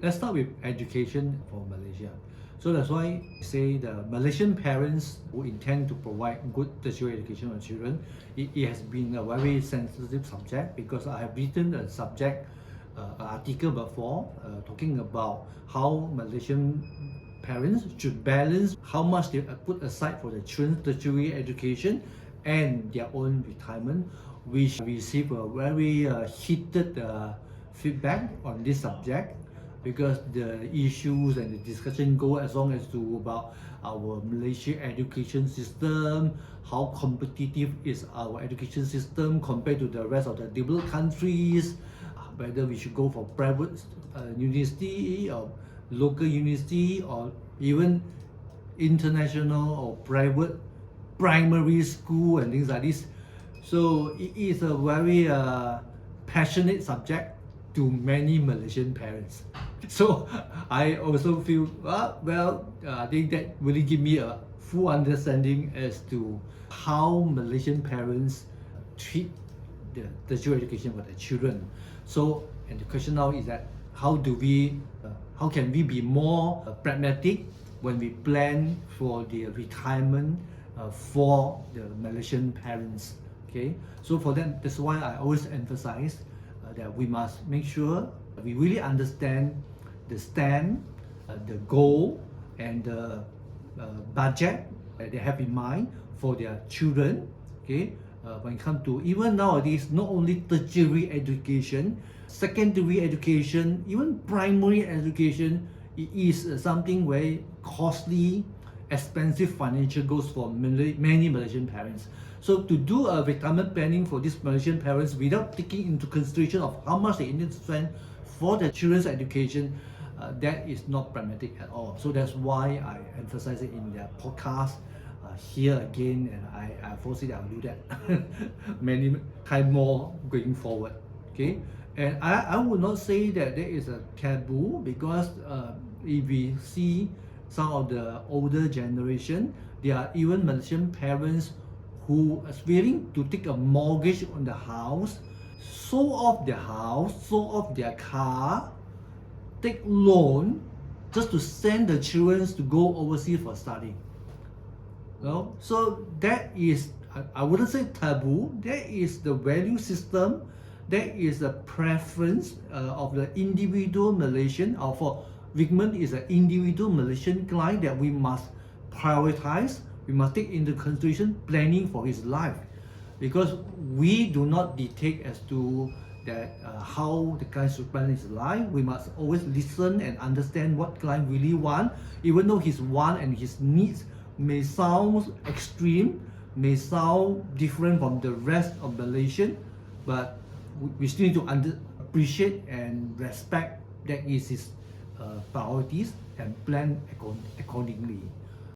Let's start with education for Malaysia. So that's why I say the Malaysian parents who intend to provide good tertiary education for children, it has been a very sensitive subject because I have written a subject article before talking about how Malaysian parents should balance how much they put aside for the children's tertiary education and their own retirement, which received a very heated feedback on this subject because the issues and the discussion go as long as to about our Malaysia education system, how competitive is our education system compared to the rest of the developed countries, whether we should go for private university or local university or even international or private primary school and things like this. So it is a very passionate subject to many Malaysian parents. So I also feel I think that really give me a full understanding as to how Malaysian parents treat the tertiary education for their children. So, and the question now is that how can we be more pragmatic when we plan for the retirement for the Malaysian parents? Okay, so for that, that's why I always emphasize that we must make sure we really understand the stand, the goal, and the budget that they have in mind for their children. Okay, when it comes to even nowadays, not only tertiary education, secondary education, even primary education, it is something very costly, expensive financial goals for many Malaysian parents. So to do a retirement planning for these Malaysian parents without taking into consideration of how much they need to spend for their children's education, that is not pragmatic at all. So that's why I emphasize it in their podcast here again, and I foresee that I'll do that many time more going forward. Okay, and I would not say that there is a taboo because if we see some of the older generation, there are even Malaysian parents who are willing to take a mortgage on the house, sold off their house, sold off their car, take loan just to send the children to go overseas for study. So that is, I wouldn't say taboo, that is the value system, that is the preference of the individual Malaysian, or for Wigman is an individual Malaysian client that we must prioritize, we must take into consideration planning for his life, because we do not dictate as to that how the client should plan his life. We must always listen and understand what client really want, even though his want and his needs may sound extreme, may sound different from the rest of Malaysian, but we still need to appreciate and respect that is his priorities and plan accordingly.